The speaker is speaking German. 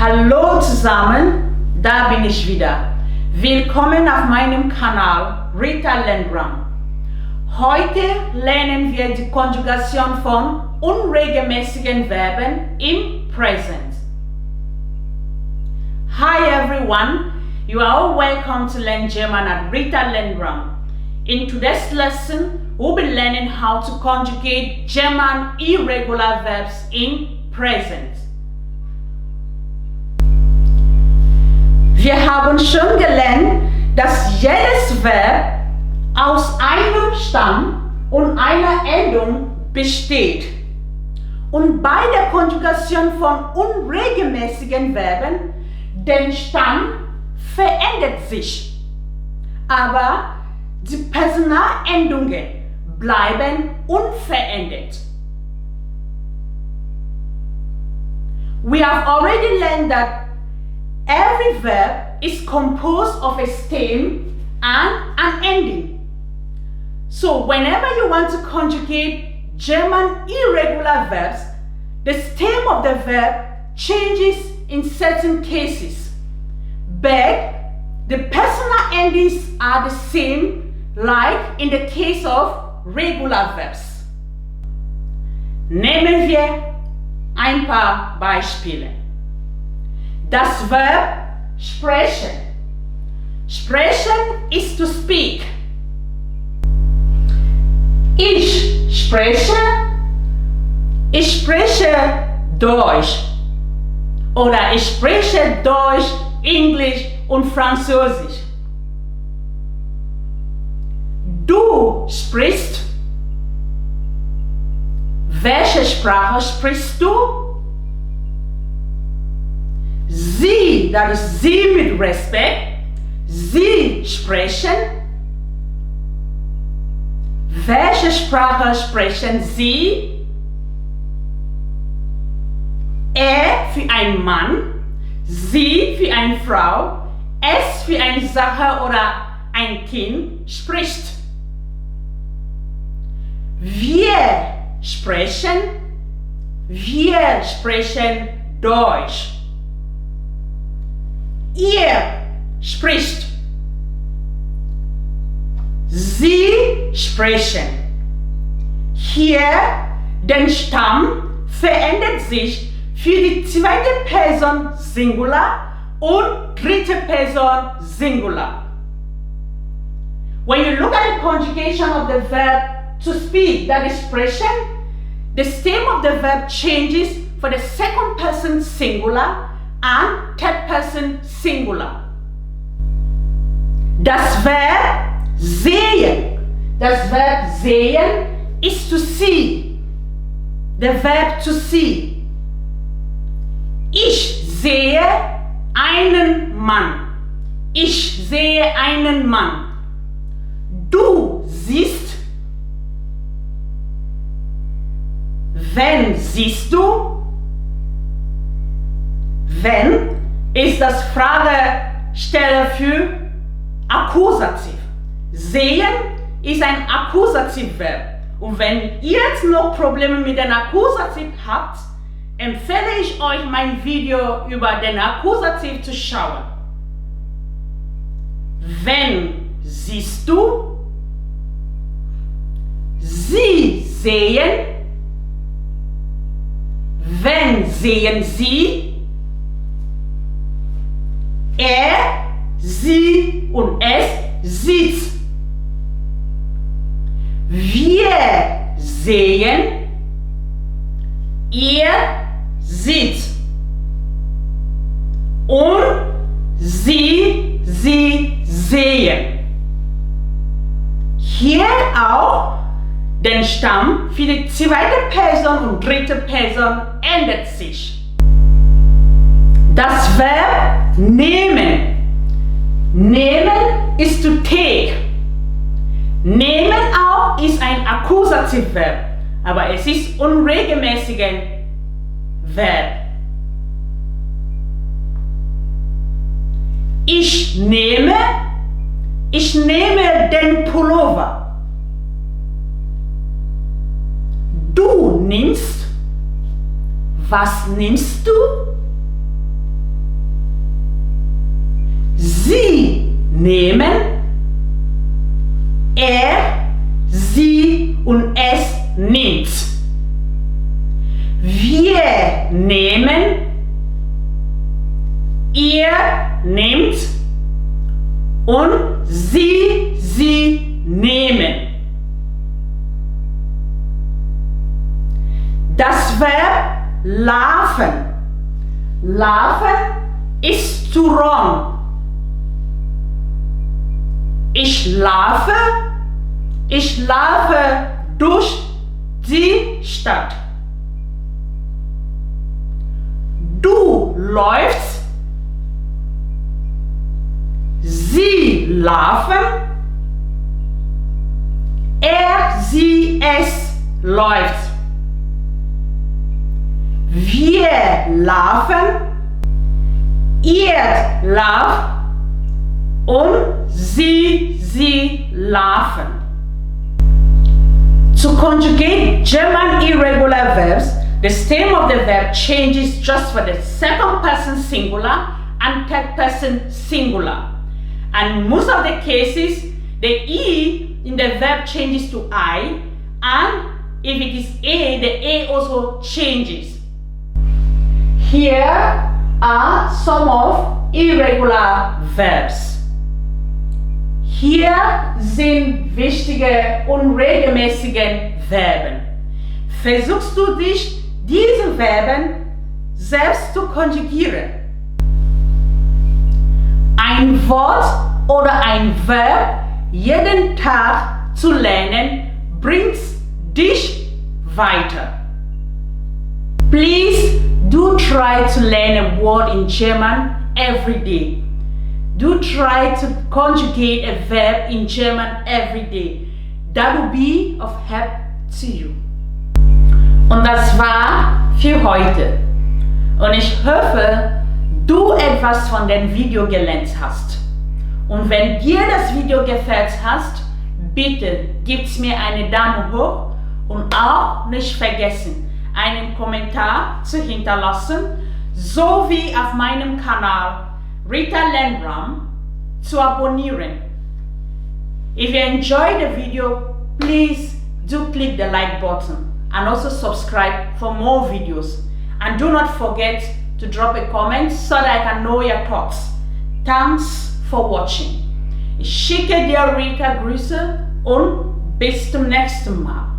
Hallo zusammen, da bin ich wieder. Willkommen auf meinem Kanal Lern-Raum. Heute lernen wir die Konjugation von unregelmäßigen Verben im Present. Hi everyone, you are all welcome to learn German at Lern-Raum. In today's lesson, we'll be learning how to conjugate German irregular verbs in present. Wir haben schon gelernt, dass jedes Verb aus einem Stamm und einer Endung besteht. Und bei der Konjugation von unregelmäßigen Verben, der Stamm verändert sich, aber die Personalendungen bleiben unverändert. We have already learned that every verb is composed of a stem and an ending. So whenever you want to conjugate German irregular verbs, the stem of the verb changes in certain cases, but the personal endings are the same, like in the case of regular verbs. Nehmen wir ein paar Beispiele. Das Verb sprechen. Sprechen is to speak. Ich spreche Deutsch. Oder ich spreche Deutsch, Englisch und Französisch. Du sprichst. Welche Sprache sprichst du? Sie, das ist sie mit Respekt. Sie sprechen. Welche Sprache sprechen Sie? Er für einen Mann, sie für eine Frau, es für eine Sache oder ein Kind spricht. Wir sprechen Deutsch. Ihr spricht. Sie sprechen. Hier der Stamm verändert sich für die zweite Person Singular und dritte Person Singular. When you look at the conjugation of the verb to speak, that is sprechen, the stem of the verb changes for the second person singular and third person singular. Das Verb sehen. Das Verb sehen is to see. The verb to see. Ich sehe einen Mann. Ich sehe einen Mann. Du siehst. Wen siehst du? Wenn ist das Fragestelle für Akkusativ. Sehen ist ein Akkusativverb. Und wenn ihr jetzt noch Probleme mit dem Akkusativ habt, empfehle ich euch mein Video über den Akkusativ zu schauen. Wen siehst du? Sie sehen. Wen sehen Sie? Er, sie und es sieht. Wir sehen. Ihr sieht. Und sie sehen. Hier auch der Stamm für die zweite Person und dritte Person ändert sich. Das Verb nehmen. Nehmen ist to take. Nehmen auch ist ein Akkusativverb, aber es ist unregelmäßiges Verb. Ich nehme den Pullover. Du nimmst. Was nimmst du? nehmen, er, sie und es nimmt. Wir nehmen, ihr nehmt und sie nehmen. Das Verb laufen. Laufen ist to run. Ich laufe durch die Stadt. Du läufst, sie laufen, er, sie, es läuft. Wir laufen, ihr lauft und sie laufen. To conjugate German irregular verbs, the stem of the verb changes just for the second person singular and third person singular. And in most of the cases, the E in the verb changes to I, and if it is A, the A also changes. Here are some of irregular verbs. Hier sind wichtige unregelmäßige Verben. Versuchst du dich, diese Verben selbst zu konjugieren? Ein Wort oder ein Verb jeden Tag zu lernen, bringt dich weiter. Please do try to learn a word in German every day. Do try to conjugate a verb in German every day. That will be of help to you. Und das war für heute. Und ich hoffe, du etwas von dem Video gelernt hast. Und wenn dir das Video gefällt hast, bitte gib's mir einen Daumen hoch und auch nicht vergessen, einen Kommentar zu hinterlassen, sowie auf meinem Kanal Lern-Raum zu abonnieren. If you enjoyed the video, please do click the like button and also subscribe for more videos. And do not forget to drop a comment so that I can know your thoughts. Thanks for watching. Ich schicke dir Rika Grüße und bis zum nächsten Mal.